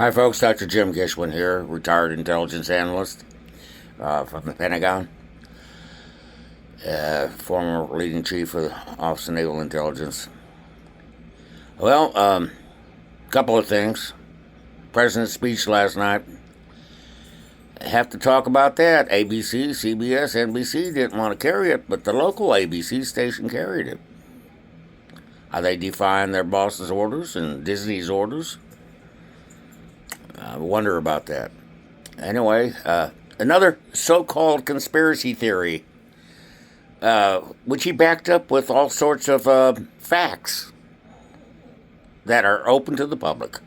Hi, folks. Dr. Jim Gishwin here, retired intelligence analyst from the Pentagon, former leading chief of the Office of Naval Intelligence. Well, couple of things. President's speech last night. Have to talk about that. ABC, CBS, NBC didn't want to carry it, but the local ABC station carried it. How they define their boss's orders and Disney's orders. I wonder about that. Anyway, another so-called conspiracy theory, which he backed up with all sorts of facts that are open to the public.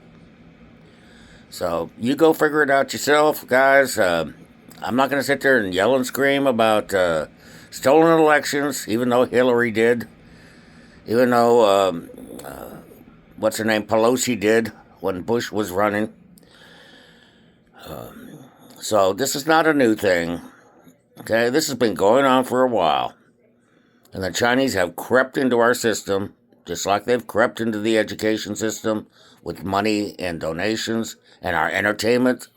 So you go figure it out yourself, guys. I'm not going to sit there and yell and scream about stolen elections, even though Hillary did, even though what's her name, Pelosi did when Bush was running. So this is not a new thing. Okay, this has been going on for a while. And the Chinese have crept into our system, just like they've crept into the education system with money and donations and our entertainment.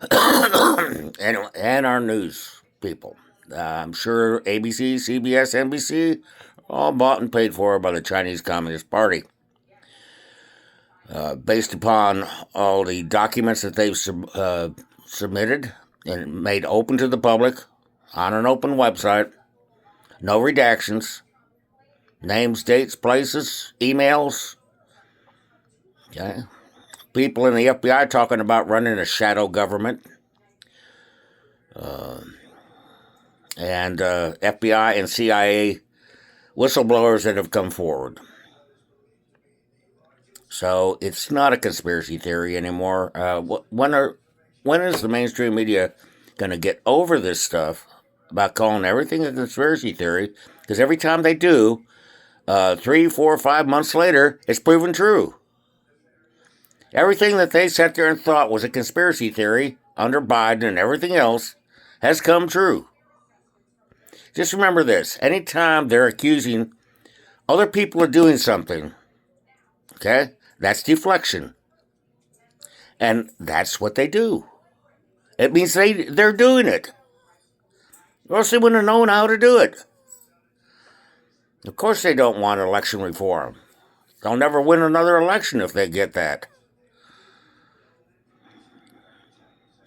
and our news people. I'm sure ABC, CBS, NBC, all bought and paid for by the Chinese Communist Party. Based upon all the documents that they've submitted and made open to the public on an open website, no redactions, names, dates, places, emails. Okay, people in the FBI talking about running a shadow government, and FBI and CIA whistleblowers that have come forward. So it's not a conspiracy theory anymore. When is the mainstream media going to get over this stuff about calling everything a conspiracy theory? Because every time they do, 3, 4, 5 months later, it's proven true. Everything that they sat there and thought was a conspiracy theory under Biden and everything else has come true. Just remember this. Anytime they're accusing other people of doing something, okay, that's deflection. And that's what they do. It means they're doing it. Or else they wouldn't have known how to do it. Of course they don't want election reform. They'll never win another election if they get that.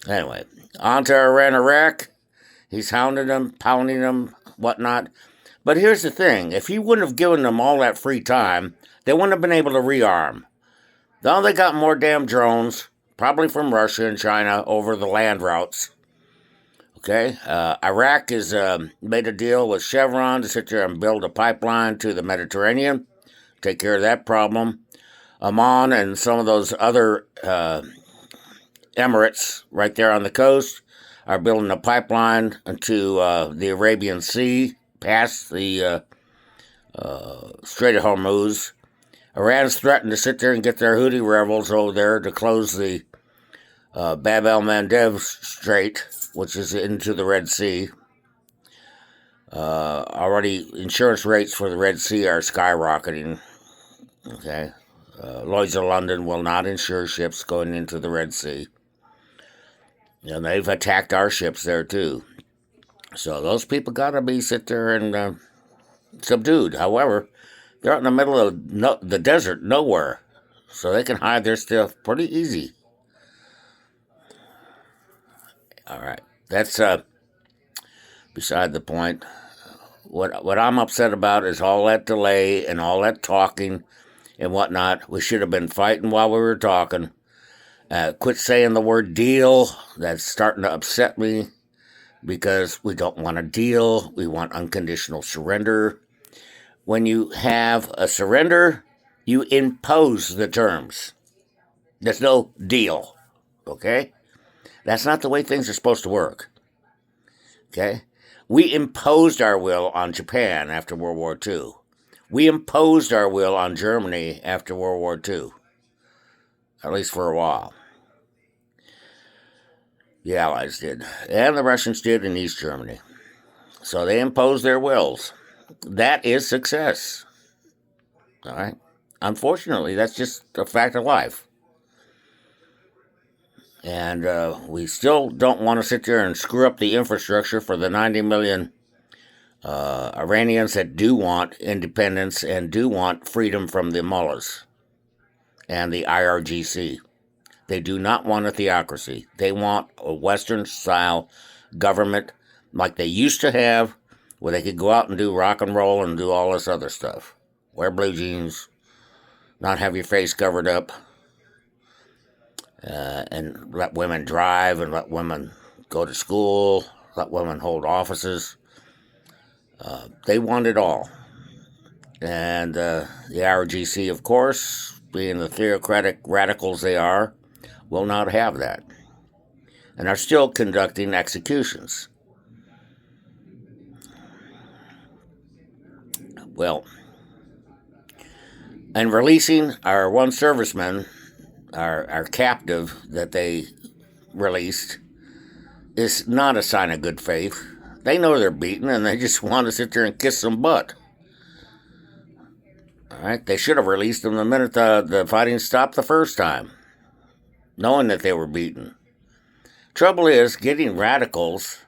Anyway, on to Iraq. He's hounding them, pounding them, whatnot. But here's the thing. If he wouldn't have given them all that free time, they wouldn't have been able to rearm. Now they got more damn drones, probably from Russia and China, over the land routes. Okay, Iraq has made a deal with Chevron to sit there and build a pipeline to the Mediterranean, take care of that problem. Oman and some of those other emirates right there on the coast are building a pipeline to the Arabian Sea, past the Strait of Hormuz. Iran's threatened to sit there and get their Houthi rebels over there to close the Bab el-Mandeb Strait, which is into the Red Sea. Already, insurance rates for the Red Sea are skyrocketing. Okay, Lloyd's of London will not insure ships going into the Red Sea. And they've attacked our ships there too. So those people gotta be sit there and subdued. However, they're out in the middle of the desert, nowhere. So they can hide their stuff pretty easy. All right. That's beside the point. What I'm upset about is all that delay and all that talking and whatnot. We should have been fighting while we were talking. Quit saying the word deal. That's starting to upset me because we don't want a deal. We want unconditional surrender. When you have a surrender, you impose the terms. There's no deal, okay? That's not the way things are supposed to work, okay? We imposed our will on Japan after World War II. We imposed our will on Germany after World War II, at least for a while. The Allies did, and the Russians did in East Germany. So they imposed their wills. That is success. All right? Unfortunately, that's just a fact of life. And we still don't want to sit there and screw up the infrastructure for the 90 million Iranians that do want independence and do want freedom from the mullahs and the IRGC. They do not want a theocracy. They want a Western-style government like they used to have, where they could go out and do rock and roll and do all this other stuff. Wear blue jeans, not have your face covered up, and let women drive and let women go to school, let women hold offices. They want it all. And the IRGC, of course, being the theocratic radicals they are, will not have that. And are still conducting executions. Well, and releasing our one serviceman, our captive that they released, is not a sign of good faith. They know they're beaten and they just want to sit there and kiss some butt. All right, they should have released them the minute the fighting stopped the first time, knowing that they were beaten. Trouble is, getting radicals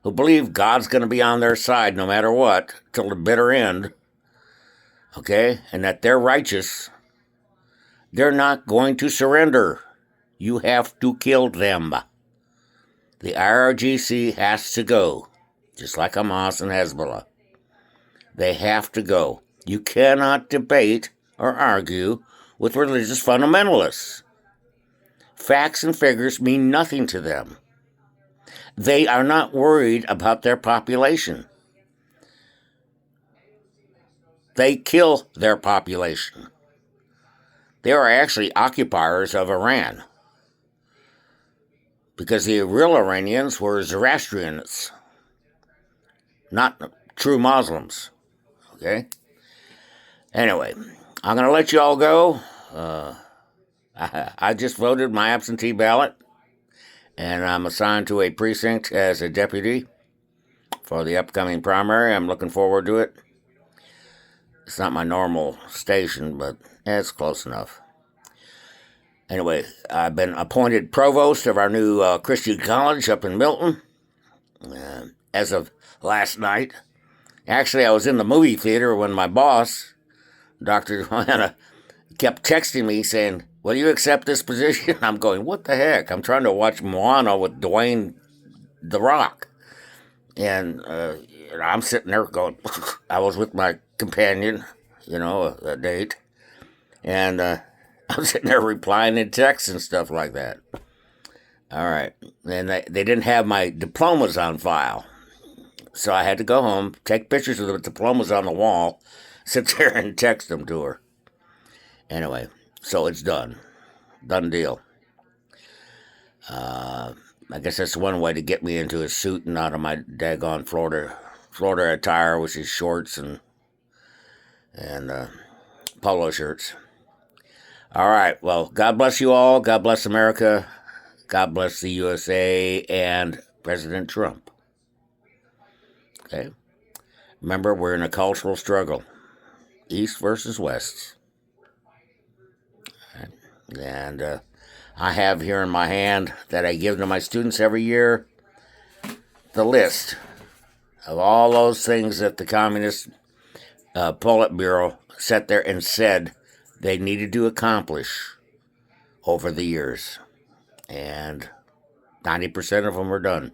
who believe God's going to be on their side no matter what, till the bitter end, okay, and that they're righteous, they're not going to surrender. You have to kill them. The IRGC has to go, just like Hamas and Hezbollah. They have to go. You cannot debate or argue with religious fundamentalists. Facts and figures mean nothing to them. They are not worried about their population. They kill their population. They are actually occupiers of Iran, because the real Iranians were Zoroastrians, not true Muslims. Okay? Anyway, I'm going to let you all go. I just voted my absentee ballot, and I'm assigned to a precinct as a deputy for the upcoming primary. I'm looking forward to it. It's not my normal station, but it's close enough. Anyway, I've been appointed provost of our new Christian college up in Milton as of last night. Actually, I was in the movie theater when my boss, Dr. Joanna, kept texting me saying, "Will you accept this position?" I'm going, what the heck? I'm trying to watch Moana with Dwayne The Rock. And I'm sitting there going, I was with my companion, a date. And I'm sitting there replying in texts and stuff like that. All right. And they didn't have my diplomas on file. So I had to go home, take pictures of the diplomas on the wall, sit there and text them to her. Anyway, so it's done. Done deal. I guess that's one way to get me into a suit and out of my daggone Florida attire, which is shorts and polo shirts. All right. Well, God bless you all. God bless America. God bless the USA and President Trump. Okay. Remember, we're in a cultural struggle. East versus West. Right. And I have here in my hand that I give to my students every year the list of all those things that the Communist Politburo sat there and said they needed to accomplish over the years. And 90% of them are done.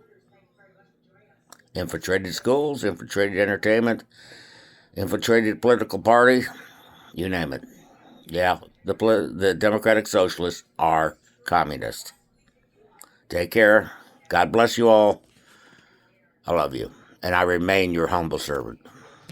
Infiltrated schools, infiltrated entertainment, infiltrated political party, you name it. Yeah, the Democratic Socialists are communist. Take care. God bless you all. I love you. And I remain your humble servant.